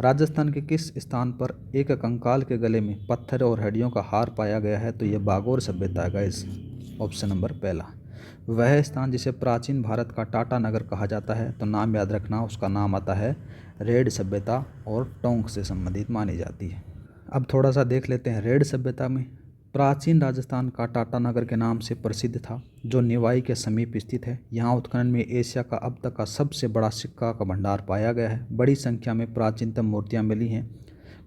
राजस्थान के किस स्थान पर एक कंकाल के गले में पत्थर और हड्डियों का हार पाया गया है, तो यह बागौर सभ्यता है गाइस। ऑप्शन नंबर पहला। वह स्थान जिसे प्राचीन भारत का टाटा नगर कहा जाता है, तो नाम याद रखना उसका नाम आता है रेड सभ्यता और टोंक से संबंधित मानी जाती है। अब थोड़ा सा देख लेते हैं रेड सभ्यता में। प्राचीन राजस्थान का टाटा नगर के नाम से प्रसिद्ध था, जो निवाई के समीप स्थित है। यहाँ उत्खनन में एशिया का अब तक का सबसे बड़ा सिक्का का भंडार पाया गया है। बड़ी संख्या में प्राचीनतम मूर्तियाँ मिली हैं।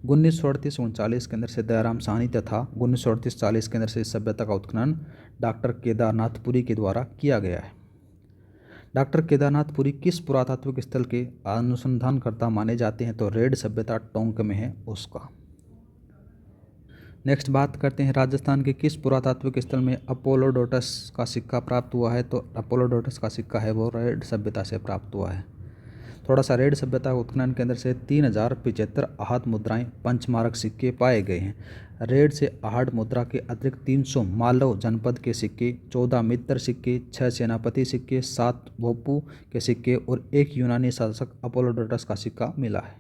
1938-39 के अंदर से दयाराम साहनी तथा 1938-40 के अंदर से इस सभ्यता का उत्खनन डॉक्टर केदारनाथपुरी के द्वारा किया गया है। डॉक्टर केदारनाथपुरी किस पुरातात्विक स्थल के अनुसंधानकर्ता माने जाते हैं, तो रेड सभ्यता टोंक में है उसका। नेक्स्ट बात करते हैं राजस्थान के किस पुरातात्विक स्थल में अपोलोडोटस का सिक्का प्राप्त हुआ है, तो अपोलोडोटस का सिक्का है वो रेड सभ्यता से प्राप्त हुआ है। थोड़ा सा रेड सभ्यता उत्खनन के अंदर से 3075 आहट मुद्राएं पंचमारक सिक्के पाए गए हैं। रेड से आहट मुद्रा के अतिरिक्त 300 मालव जनपद के सिक्के, 14 मित्र सिक्के, 6 सेनापति सिक्के, 7 भोपू के सिक्के और 1 यूनानी शासक अपोलोडोटस का सिक्का मिला है।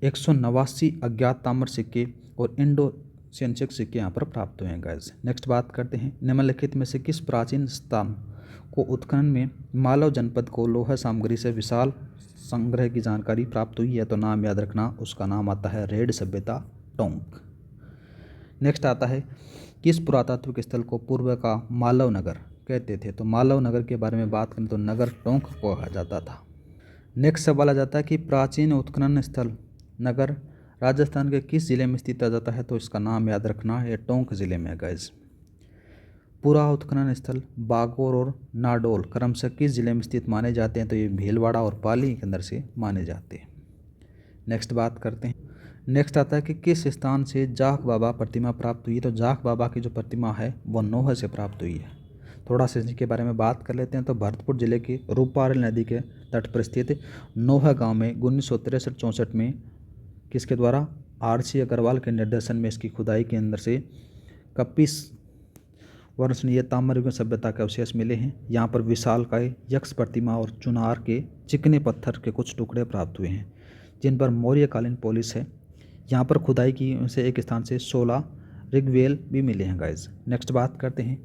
189 अज्ञात ताम्र सिक्के और इंडो सेंचुक सिक्के यहाँ पर प्राप्त हुए हैं गाइस। नेक्स्ट बात करते हैं, निम्नलिखित में से किस प्राचीन स्थान को उत्खनन में मालव जनपद को लोहा सामग्री से विशाल संग्रह की जानकारी प्राप्त हुई है? तो नाम याद रखना, उसका नाम आता है रेड सभ्यता टोंक। नेक्स्ट आता है, किस पुरातात्विक स्थल को पूर्व का मालव नगर कहते थे? तो मालव नगर के बारे में बात करें तो नगर टोंक को कहा जाता था। नेक्स्ट सवाल आ जाता है कि प्राचीन उत्खनन स्थल नगर राजस्थान के किस जिले में स्थित आ जाता है? तो इसका नाम याद रखना, ये टोंक जिले में है गाइस। पूरा उत्खनन स्थल बागोर और नाडोल क्रमशः किस जिले में स्थित माने जाते हैं? तो ये भीलवाड़ा और पाली के अंदर से माने जाते हैं। नेक्स्ट बात करते हैं, नेक्स्ट आता है कि किस स्थान से जाख बाबा प्रतिमा प्राप्त हुई? तो जाख बाबा की जो प्रतिमा है वो नोह से प्राप्त हुई है। थोड़ा सा इसके बारे में बात कर लेते हैं। तो भरतपुर जिले के रूपारेल नदी के तट पर स्थित नोह गांव में 1963-64 में किसके द्वारा? RC अग्रवाल के निर्देशन में इसकी खुदाई के अंदर से कपिस वर्षनीय ताम्रयुगीन सभ्यता के अवशेष मिले हैं। यहाँ पर विशालकाय यक्ष प्रतिमा और चुनार के चिकने पत्थर के कुछ टुकड़े प्राप्त हुए हैं जिन पर मौर्यकालीन पॉलिश है। यहाँ पर खुदाई की से एक स्थान से 16 ऋग्वेल भी मिले हैं गाइज। नेक्स्ट बात करते हैं,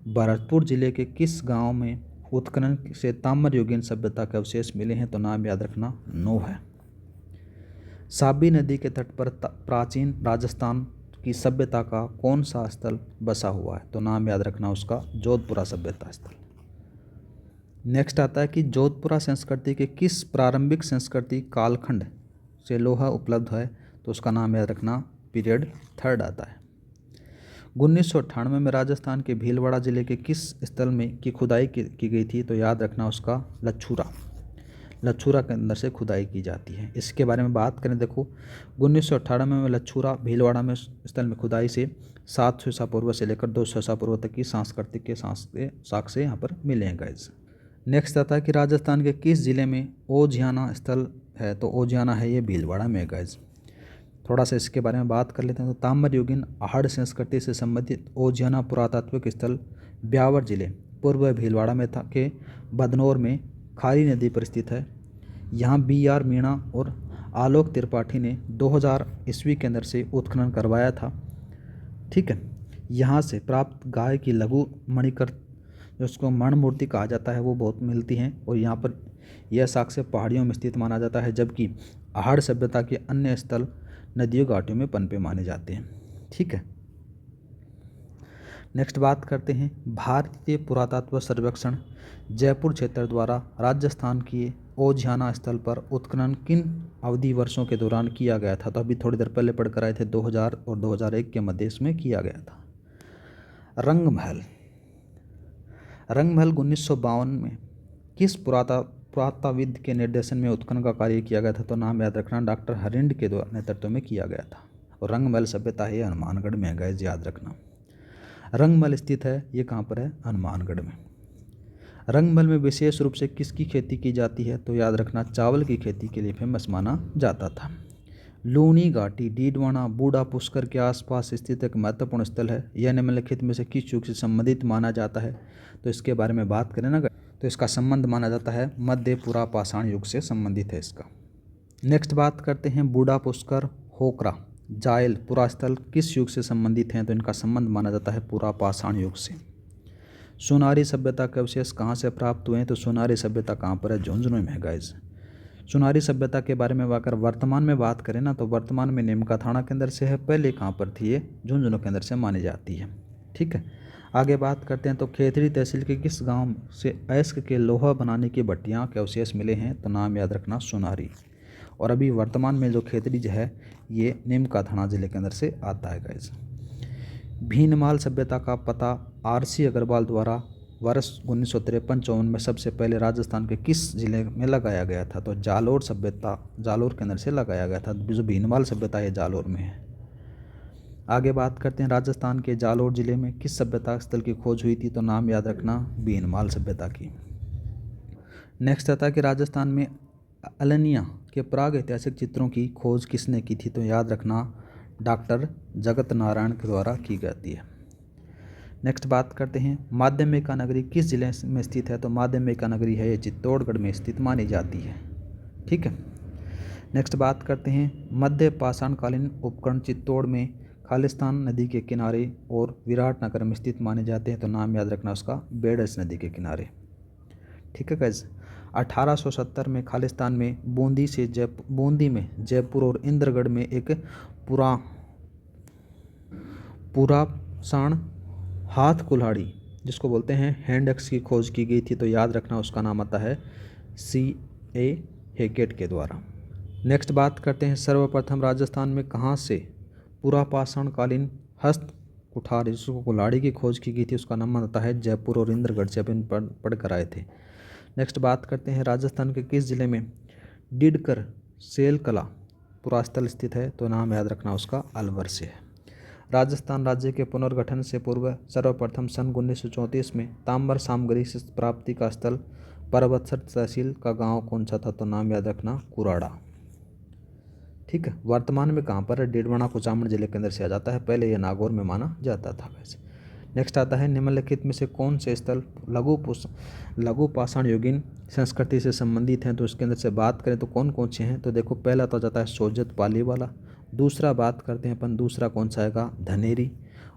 भरतपुर जिले के किस गांव में उत्खनन से ताम्रयुगीन सभ्यता के अवशेष मिले हैं? तो नाम याद रखना, नोह है। साबी नदी के तट पर प्राचीन राजस्थान की सभ्यता का कौन सा स्थल बसा हुआ है? तो नाम याद रखना उसका, जोधपुरा सभ्यता स्थल। नेक्स्ट आता है कि जोधपुरा संस्कृति के किस प्रारंभिक संस्कृति कालखंड से लोहा उपलब्ध है? तो उसका नाम याद रखना, पीरियड 3 आता है। 1998 में राजस्थान के भीलवाड़ा जिले के किस स्थल में की खुदाई की गई थी? तो याद रखना उसका, लच्छूरा। लच्छूरा के अंदर से खुदाई की जाती है। इसके बारे में बात करें, देखो 1998 में लच्छूरा भीलवाड़ा में स्थल में खुदाई से 700 ईसा पूर्व से लेकर 200 ईसा पूर्व तक की सांस्कृतिक के साक्ष्य यहाँ पर मिले हैं गाइज। नेक्स्ट आता है कि राजस्थान के किस जिले में ओजियाना स्थल है? तो ओजियाना है ये भीलवाड़ा में गाइज। थोड़ा सा इसके बारे में बात कर लेते हैं। तो ताम्रयुगीन आहड़ संस्कृति से संबंधित ओजियाना पुरातात्विक स्थल ब्यावर जिले पूर्व भीलवाड़ा में था के बदनौर में खारी नदी पर स्थित है। यहाँ BR मीणा और आलोक त्रिपाठी ने 2000 ईस्वी के अंदर से उत्खनन करवाया था। ठीक है, यहाँ से प्राप्त गाय की लघु मणिकर, जिसको मण मूर्ति कहा जाता है, वो बहुत मिलती हैं और यहाँ पर यह साक्ष्य पहाड़ियों में स्थित माना जाता है, जबकि आहड़ सभ्यता के अन्य स्थल नदियों घाटियों में पनपे माने जाते हैं। ठीक है, नेक्स्ट बात करते हैं, भारतीय पुरातत्व सर्वेक्षण जयपुर क्षेत्र द्वारा राजस्थान की ओजियाना स्थल पर उत्खनन किन अवधि वर्षों के दौरान किया गया था? तो अभी थोड़ी देर पहले पढ़कर आए थे, 2000 और 2001 के मध्य इसमें किया गया था। रंगमहल 1952 में किस पुरातत्वविद के निर्देशन में उत्खनन का कार्य किया गया था? तो नाम याद रखना, डॉक्टर हरिंड के नेतृत्व में किया गया था। और रंगमहल सभ्यता है हनुमानगढ़ में, गाइस याद रखना। रंगमहल स्थित है, ये कहाँ पर है? हनुमानगढ़ में। रंगमहल में विशेष रूप से किसकी खेती की जाती है? तो याद रखना, चावल की खेती के लिए फेमस माना जाता था। लूनी घाटी डीडवाना बूढ़ा पुष्कर के आसपास स्थित एक महत्वपूर्ण स्थल है। यह निम्नलिखित में से किस युग से संबंधित माना जाता है? तो इसके बारे में बात करें ना, तो इसका संबंध माना जाता है मध्य पुरा पाषाण युग से संबंधित है इसका। नेक्स्ट बात करते हैं, बूढ़ा पुष्कर, होकरा, जायल पुरा स्थल किस युग से संबंधित हैं? तो इनका संबंध माना जाता है पुरा पाषाण युग से। सोनारी सभ्यता के अवशेष कहाँ से प्राप्त हुए हैं? तो सोनारी सभ्यता कहाँ पर है? झुंझुनू में है गाइज। सोनारी सभ्यता के बारे में अगर वर्तमान में बात करें ना, तो वर्तमान में नीमका थाना के अंदर से है, पहले कहाँ पर थी? ये झुंझुनू के अंदर से मानी जाती है। ठीक है, आगे बात करते हैं। तो खेतड़ी तहसील के किस गांव से अयस्क के लोहा बनाने की भट्टियाँ के अवशेष मिले हैं? तो नाम याद रखना, सोनारी। और अभी वर्तमान में जो खेतड़ी जो है ये नीमका थाना जिले के अंदर से आता है गाइज। भीनमाल सभ्यता का पता RC अग्रवाल द्वारा वर्ष 1953-54 में सबसे पहले राजस्थान के किस जिले में लगाया गया था? तो जालोर सभ्यता, जालोर के अंदर से लगाया गया था। जो भीनमाल सभ्यता है जालोर में है। आगे बात करते हैं, राजस्थान के जालोर जिले में किस सभ्यता स्थल की खोज हुई थी? तो नाम याद रखना, भीनमाल सभ्यता की। नेक्स्ट आता है कि राजस्थान में अलनिया के प्राग ऐतिहासिक चित्रों की खोज किसने की थी? तो याद रखना डॉक्टर जगत नारायण के द्वारा की जाती है। नेक्स्ट बात करते हैं माध्यमिका नगरी किस जिले में स्थित है? तो माध्यमिका नगरी है ये चित्तौड़गढ़ में स्थित मानी जाती है। ठीक है। नेक्स्ट बात करते हैं मध्य पाषाणकालीन उपकरण चित्तौड़ में खालिस्तान नदी के किनारे और विराटनगर में स्थित माने जाते हैं। तो नाम याद रखना उसका बेडस नदी के किनारे। ठीक है गाइस। 1870 में खालिस्तान में बूंदी में जयपुर और इंद्रगढ़ में एक पुरासान हाथ कुल्हाड़ी जिसको बोलते हैं हैंड एक्स की खोज की गई थी। तो याद रखना उसका नाम आता है C.A. हैकेट के द्वारा। नेक्स्ट बात करते हैं सर्वप्रथम राजस्थान में कहाँ से पुरापाषाणकालीन हस्त कुठार जिसको कुल्हाड़ी की खोज की गई थी उसका नाम आता है जयपुर और इंद्रगढ़ से अपन पढ़ कर आए थे। नेक्स्ट बात करते हैं राजस्थान के किस जिले में डिडकर सेल कला पुरास्थल स्थित है? तो नाम याद रखना उसका अलवर से है। राजस्थान राज्य के पुनर्गठन से पूर्व सर्वप्रथम सन 1934 में ताम्र सामग्री से प्राप्ति का स्थल परबतसर तहसील का गांव कौन सा था? तो नाम याद रखना कुराड़ा। ठीक है। वर्तमान में कहाँ पर है? डेडवाना कुचामन जिले के अंदर से आ जाता है, पहले यह नागौर में माना जाता था वैसे। नेक्स्ट आता है निम्नलिखित में से कौन से स्थल लघु पाषाण युगीन संस्कृति से संबंधित हैं? तो इसके अंदर से बात करें तो कौन कौन से हैं? तो देखो पहला तो जाता है सोजत पाली वाला, दूसरा बात करते हैं अपन दूसरा कौन सा आएगा धनेरी,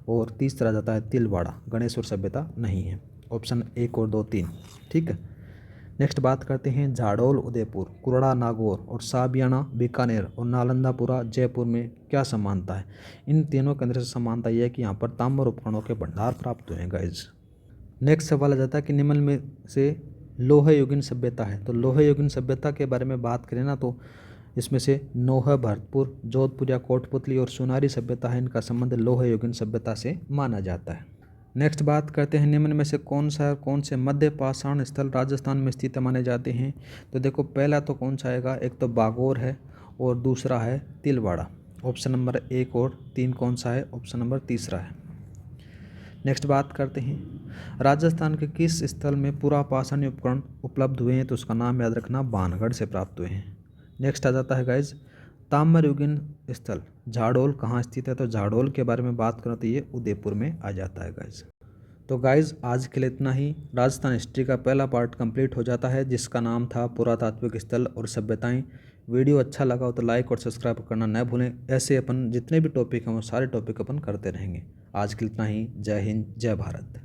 और तीसरा जाता है तिलवाड़ा। गणेश्वर सभ्यता नहीं है। ऑप्शन 1 और 2 3। ठीक है। नेक्स्ट बात करते हैं झाड़ोल उदयपुर, कुरड़ा नागौर और साबियाना बीकानेर और नालंदापुरा जयपुर में क्या समानता है? इन तीनों के अंदर से समानता यह है कि यहाँ पर ताम्र उपकरणों के भंडार प्राप्त हुए हैं गाइज। नेक्स्ट सवाल आ जाता है कि निम्न में से लोह युगीन सभ्यता है। तो लोह युगीन सभ्यता के बारे में बात करें ना तो इसमें से नौह भरतपुर, जोधपुर या कोटपुतली और सोनारी सभ्यता है, इनका संबंध लोह युगीन सभ्यता से माना जाता है। नेक्स्ट बात करते हैं निम्न में से कौन से मध्य पाषाण स्थल राजस्थान में स्थित माने जाते हैं? तो देखो पहला तो कौन सा आएगा, एक तो बागोर है और दूसरा है तिलवाड़ा। ऑप्शन नंबर 1 और 3 कौन सा है? ऑप्शन नंबर तीसरा है। नेक्स्ट बात करते हैं राजस्थान के किस स्थल में पुरापाषाण उपकरण उपलब्ध हुए हैं? तो उसका नाम याद रखना बानगढ़ से प्राप्त हुए हैं। नेक्स्ट आ जाता है गाइज ताम्र युगीन स्थल झाड़ोल कहाँ स्थित है? तो झाड़ोल के बारे में बात करें तो ये उदयपुर में आ जाता है गाइज। तो गाइज आज के लिए इतना ही। राजस्थान हिस्ट्री का पहला पार्ट कंप्लीट हो जाता है जिसका नाम था पुरातात्विक स्थल और सभ्यताएं। वीडियो अच्छा लगा हो तो लाइक और सब्सक्राइब करना न भूलें। ऐसे अपन जितने भी टॉपिक हैं वो सारे टॉपिक अपन करते रहेंगे। आज के लिए इतना ही। जय हिंद, जय भारत।